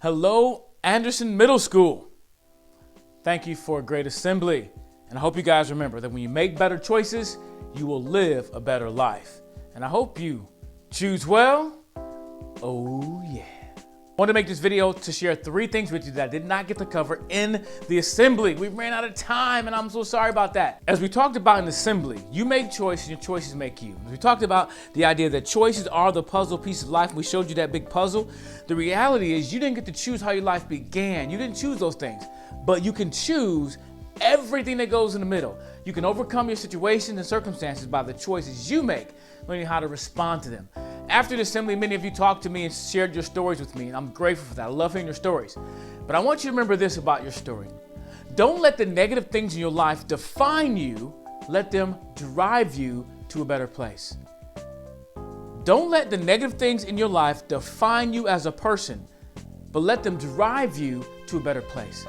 Hello, Anderson Middle School. Thank you for a great assembly. And I hope you guys remember that when you make better choices, you will live a better life. And I hope you choose well. Oh yeah. I want to make this video to share 3 things with you that I did not get to cover in the assembly. We ran out of time and I'm so sorry about that. As we talked about in the assembly, you make choices and your choices make you. As we talked about the idea that choices are the puzzle piece of life, and we showed you that big puzzle. The reality is you didn't get to choose how your life began. You didn't choose those things, but you can choose everything that goes in the middle. You can overcome your situations and circumstances by the choices you make, learning how to respond to them. After the assembly, many of you talked to me and shared your stories with me, and I'm grateful for that. I love hearing your stories. But I want you to remember this about your story. Don't let the negative things in your life define you. Let them drive you to a better place. Don't let the negative things in your life define you as a person, but let them drive you to a better place.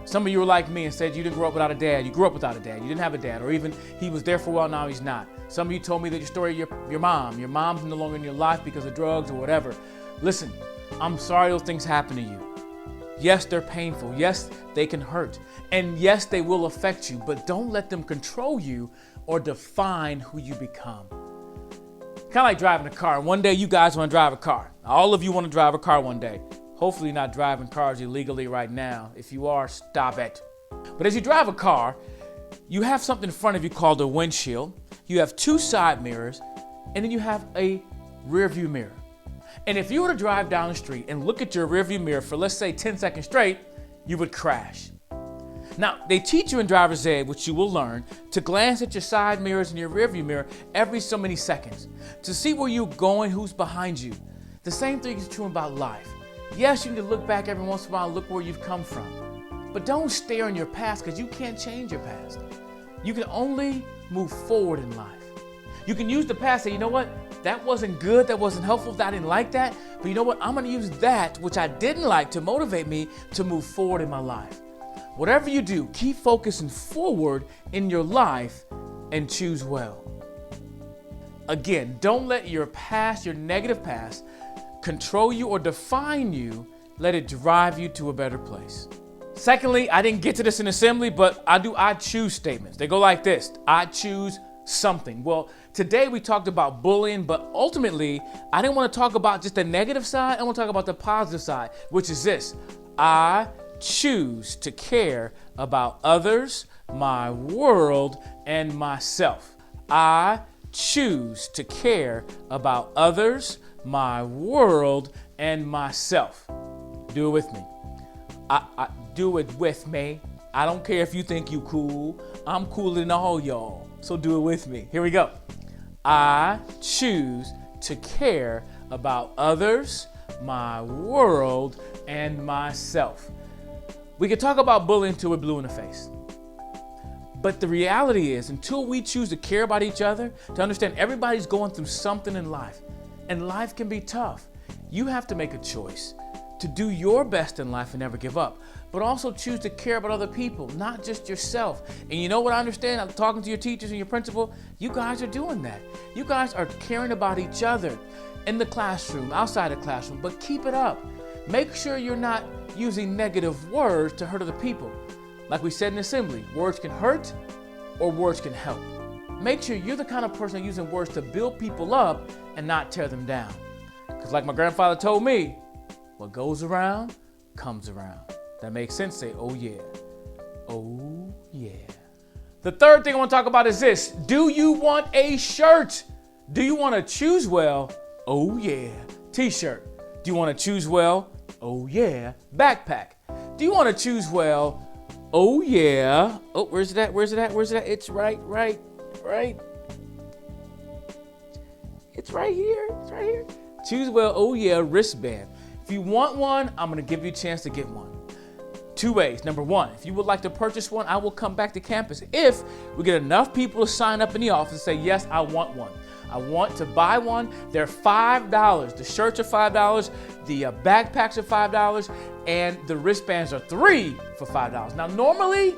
Some of you were like me and said you didn't grow up without a dad. You grew up without a dad. You didn't have a dad, or even he was there for a while, now he's not. Some of you told me that your story, your mom's no longer in your life because of drugs or whatever. Listen, I'm sorry those things happen to you. Yes, they're painful. Yes, they can hurt. And yes, they will affect you, but don't let them control you or define who you become. Kind of like driving a car. One day you guys want to drive a car. All of you want to drive a car one day. Hopefully you're not driving cars illegally right now. If you are, stop it. But as you drive a car, you have something in front of you called a windshield. You have 2 side mirrors, and then you have a rear view mirror. And if you were to drive down the street and look at your rear view mirror for, let's say, 10 seconds straight, you would crash. Now, they teach you in driver's ed, which you will learn, to glance at your side mirrors and your rear view mirror every so many seconds to see where you're going, who's behind you. The same thing is true about life. Yes, you need to look back every once in a while and look where you've come from. But don't stare in your past, because you can't change your past. You can only move forward in life. You can use the past and say, you know what? That wasn't good, that wasn't helpful, I didn't like that. But you know what? I'm going to use that, which I didn't like, to motivate me to move forward in my life. Whatever you do, keep focusing forward in your life and choose well. Again, don't let your past, your negative past, control you or define you. Let it drive you to a better place. Secondly, I didn't get to this in assembly, but I choose statements. They go like this: I choose something. Well, today we talked about bullying, but ultimately, I didn't want to talk about just the negative side. I want to talk about the positive side, which is this: I choose to care about others, my world, and myself. I choose to care about others, my world, and myself. Do it with me. I do it with me. I don't care if you think you cool. I'm cooler than all y'all. So do it with me. Here we go. I choose to care about others, my world, and myself. We could talk about bullying until we're blue in the face. But the reality is, until we choose to care about each other, to understand everybody's going through something in life, and life can be tough, you have to make a choice to do your best in life and never give up, but also choose to care about other people, not just yourself. And you know what I understand? I'm talking to your teachers and your principal. You guys are doing that. You guys are caring about each other in the classroom, outside the classroom, but keep it up. Make sure you're not using negative words to hurt other people. Like we said in assembly, words can hurt or words can help. Make sure you're the kind of person using words to build people up and not tear them down. Because like my grandfather told me, what goes around comes around. That makes sense. Say, oh yeah. Oh yeah. The third thing I want to talk about is this. Do you want a shirt? Do you want to choose well? Oh yeah. T-shirt. Do you want to choose well? Oh yeah. Backpack. Do you want to choose well? Oh yeah. Oh, where's it at? Where's it at? Where's it at? It's right. It's right here. It's right here. Choose well. Oh yeah. Wristband. If you want one, I'm going to give you a chance to get one. 2 ways. Number 1, if you would like to purchase one, I will come back to campus if we get enough people to sign up in the office and say, yes, I want one. I want to buy one. They're $5. The shirts are $5. The backpacks are $5. And the wristbands are $3 for $5. Now, normally,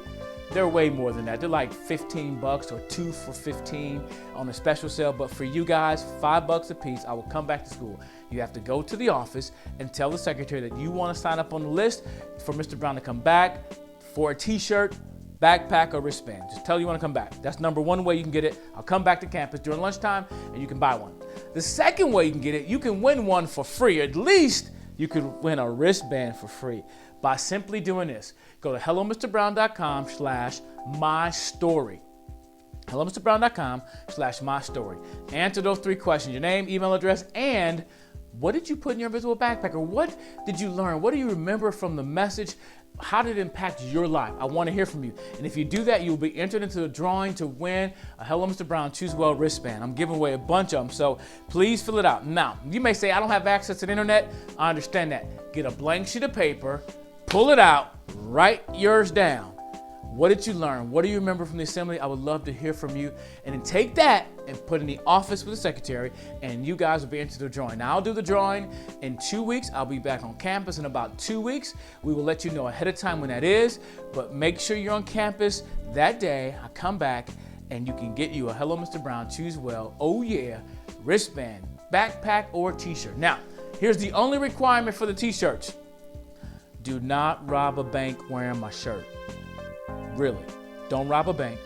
They're way more than that. They're like $15 or 2 for $15 on a special sale. But for you guys, $5 a piece. I will come back to school. You have to go to the office and tell the secretary that you want to sign up on the list for Mr. Brown to come back for a t-shirt, backpack, or wristband. Just tell you want to come back. That's number one way you can get it. I'll come back to campus during lunchtime and you can buy one. The second way you can get it, you can win one for free. At least you could win a wristband for free by simply doing this. Go to hellomrbrown.com/mystory. hellomrbrown.com/mystory. Answer those 3 questions: your name, email address, and what did you put in your invisible backpack? Or what did you learn? What do you remember from the message? How did it impact your life? I want to hear from you. And if you do that, you'll be entered into the drawing to win a Hello Mr. Brown Choose Well wristband. I'm giving away a bunch of them, so please fill it out. Now, you may say, I don't have access to the internet. I understand that. Get a blank sheet of paper, pull it out, write yours down. What did you learn? What do you remember from the assembly? I would love to hear from you. And then take that and put it in the office with the secretary, and you guys will be into the drawing. Now, I'll do the drawing in 2 weeks. I'll be back on campus in about 2 weeks. We will let you know ahead of time when that is, but make sure you're on campus that day. I come back, and you can get you a Hello Mr. Brown Choose Well, oh yeah, wristband, backpack, or t-shirt. Now, here's the only requirement for the t-shirts. Do not rob a bank wearing my shirt. Really, don't rob a bank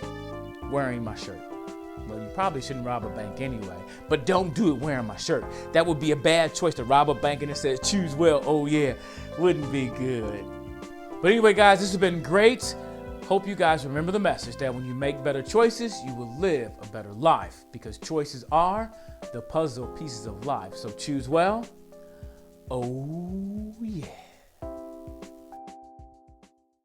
wearing my shirt. Well, you probably shouldn't rob a bank anyway, but don't do it wearing my shirt. That would be a bad choice, to rob a bank and it says choose well, oh yeah, wouldn't be good. But anyway, guys, this has been great. Hope you guys remember the message that when you make better choices, you will live a better life, because choices are the puzzle pieces of life. So choose well, oh yeah.